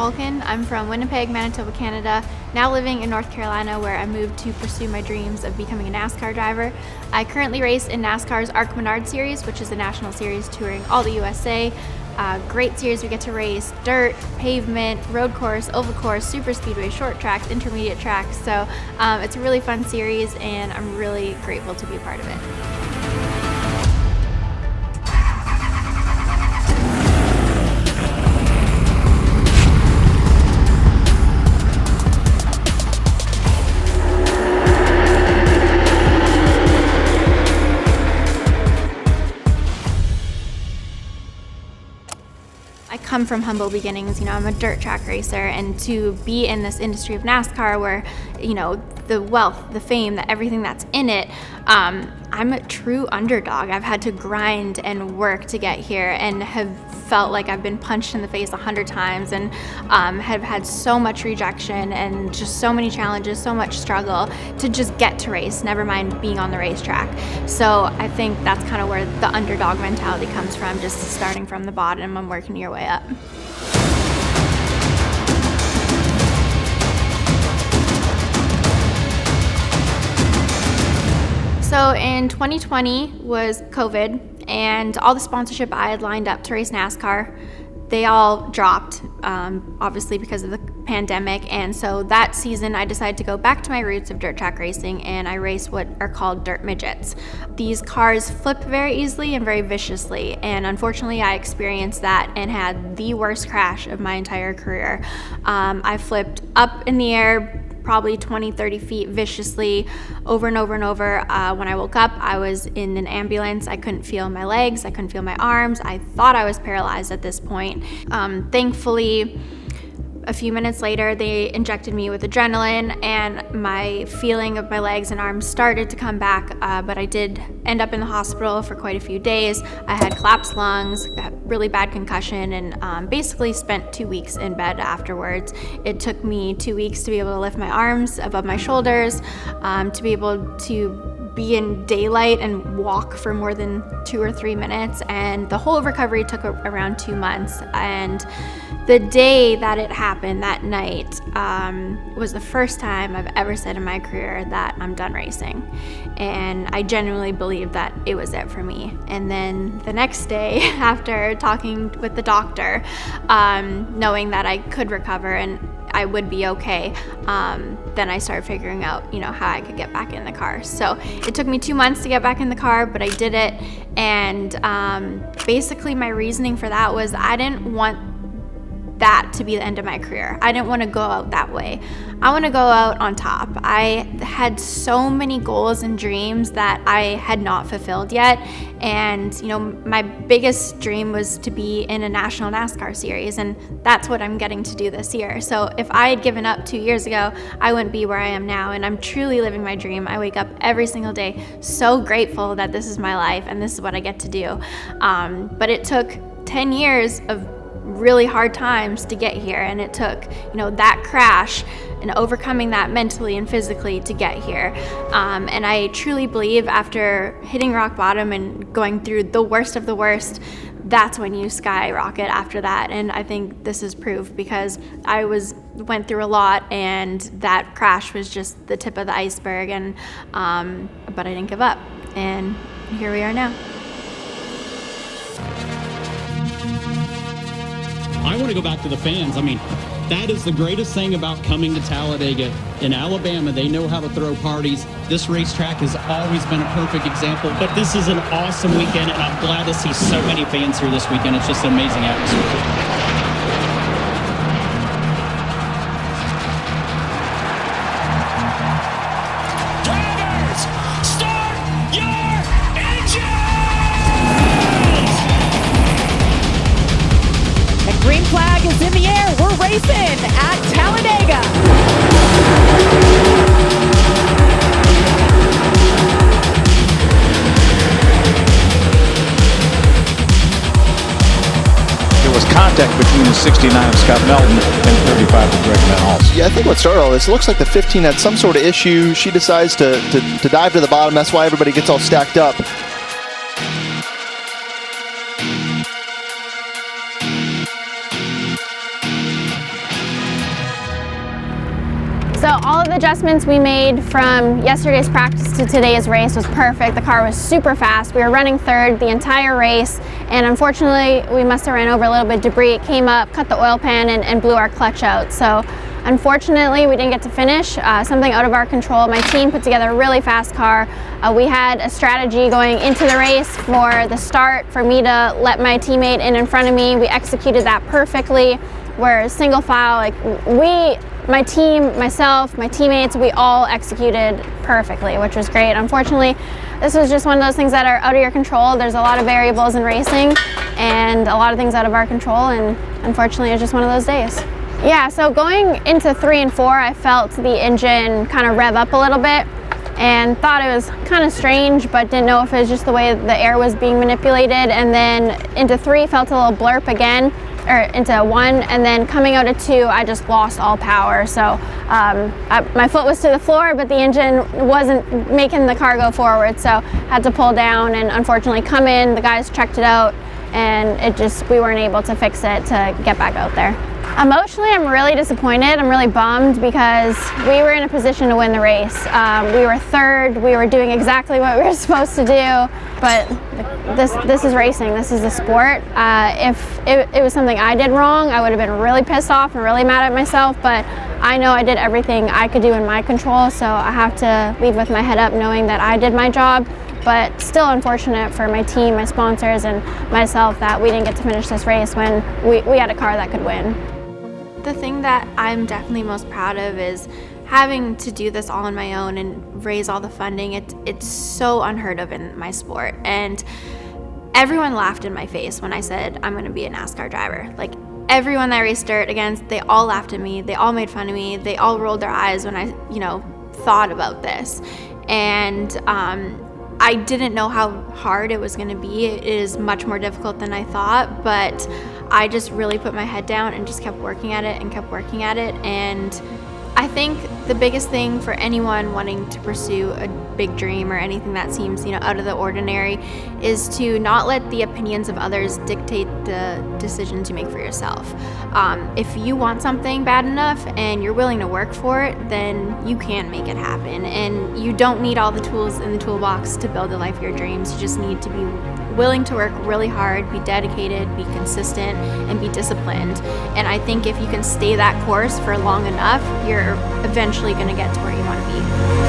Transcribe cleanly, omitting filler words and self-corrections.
Balcaen. I'm from Winnipeg, Manitoba, Canada, now living in North Carolina, where I moved to pursue my dreams of becoming a NASCAR driver. I currently race in NASCAR's Arca Menard series, which is a national series touring all the USA. Great series. We get to race dirt, pavement, road course, oval course, super speedway, short tracks, intermediate tracks. So it's a really fun series, and I'm really grateful to be a part of it. I come from humble beginnings. I'm a dirt track racer, and to be in this industry of NASCAR where, the wealth, the fame, everything that's in it, I'm a true underdog. I've had to grind and work to get here and have felt like I've been punched in the face 100 times and have had so much rejection and just so many challenges, so much struggle to just get to race, never mind being on the racetrack. So I think that's kind of where the underdog mentality comes from, just starting from the bottom and working your way up. So in 2020 was COVID, and all the sponsorship I had lined up to race NASCAR, they all dropped, obviously because of the pandemic. And so that season I decided to go back to my roots of dirt track racing, and I race what are called dirt midgets. These cars flip very easily and very viciously, and unfortunately I experienced that and had the worst crash of my entire career. I flipped up in the air probably 20, 30 feet viciously over and over and over. When I woke up, I was in an ambulance. I couldn't feel my legs. I couldn't feel my arms. I thought I was paralyzed at this point. Thankfully, a few minutes later, they injected me with adrenaline, and my feeling of my legs and arms started to come back, but I did end up in the hospital for quite a few days. I had collapsed lungs, really bad concussion, and basically spent 2 weeks in bed afterwards. It took me 2 weeks to be able to lift my arms above my shoulders, to be able to be in daylight and walk for more than 2 or 3 minutes, and the whole recovery took around 2 months. And the day that it happened, that night, was the first time I've ever said in my career that I'm done racing. And I genuinely believed that it was it for me. And then the next day, after talking with the doctor, knowing that I could recover and I would be okay, then I started figuring out, how I could get back in the car. So it took me 2 months to get back in the car, but I did it. And basically my reasoning for that was I didn't want that to be the end of my career. I didn't want to go out that way. I want to go out on top. I had so many goals and dreams that I had not fulfilled yet. And, my biggest dream was to be in a national NASCAR series, and that's what I'm getting to do this year. So if I had given up 2 years ago, I wouldn't be where I am now, and I'm truly living my dream. I wake up every single day so grateful that this is my life and this is what I get to do. But it took 10 years of really hard times to get here, and it took that crash and overcoming that mentally and physically to get here, and I truly believe after hitting rock bottom and going through the worst of the worst, that's when you skyrocket after that. And I think this is proof, because I went through a lot, and that crash was just the tip of the iceberg, and but I didn't give up, and here we are now. I want to go back to the fans. That is the greatest thing about coming to Talladega. In Alabama, they know how to throw parties. This racetrack has always been a perfect example, but this is an awesome weekend, and I'm glad to see so many fans here this weekend. It's just an amazing atmosphere. Green flag is in the air. We're racing at Talladega. There was contact between the 69 of Scott Melton and 35 of Greg Van Hals. Yeah, I think what started all this, it looks like the 15 had some sort of issue. She decides to dive to the bottom. That's why everybody gets all stacked up. the adjustments we made from yesterday's practice to today's race was perfect. The car was super fast. We were running third the entire race, and unfortunately we must have ran over a little bit of debris. It came up, cut the oil pan, and blew our clutch out. So unfortunately we didn't get to finish, something out of our control. My team put together a really fast car. We had a strategy going into the race for the start for me to let my teammate in front of me. We executed that perfectly. We're single file, my team, myself, my teammates, we all executed perfectly, which was great. Unfortunately, this was just one of those things that are out of your control. There's a lot of variables in racing and a lot of things out of our control, and unfortunately it was just one of those days. Yeah, so going into 3 and 4, I felt the engine kind of rev up a little bit and thought it was kind of strange, but didn't know if it was just the way the air was being manipulated. And then into 3, felt a little blurp again, or into 1, and then coming out of 2, I just lost all power. So my foot was to the floor, but the engine wasn't making the car go forward, so had to pull down and unfortunately come in. The guys checked it out, and we weren't able to fix it to get back out there. Emotionally, I'm really disappointed. I'm really bummed because we were in a position to win the race. We were third. We were doing exactly what we were supposed to do, but this is racing. This is a sport. If it was something I did wrong, I would have been really pissed off and really mad at myself, but I know I did everything I could do in my control, so I have to leave with my head up knowing that I did my job. But still unfortunate for my team, my sponsors, and myself that we didn't get to finish this race when we had a car that could win. The thing that I'm definitely most proud of is having to do this all on my own and raise all the funding. It's so unheard of in my sport, and everyone laughed in my face when I said I'm going to be a NASCAR driver. Like, everyone that I raced dirt against, they all laughed at me, they all made fun of me, they all rolled their eyes when I thought about this. And I didn't know how hard it was going to be. It is much more difficult than I thought, but I just really put my head down and just kept working at it and kept working at it. And I think the biggest thing for anyone wanting to pursue a big dream or anything that seems, out of the ordinary is to not let the opinions of others dictate the decisions you make for yourself. If you want something bad enough and you're willing to work for it, then you can make it happen. And you don't need all the tools in the toolbox to build the life of your dreams. You just need to be willing to work really hard, be dedicated, be consistent, and be disciplined. And I think if you can stay that course for long enough, you're eventually going to get to where you want to be.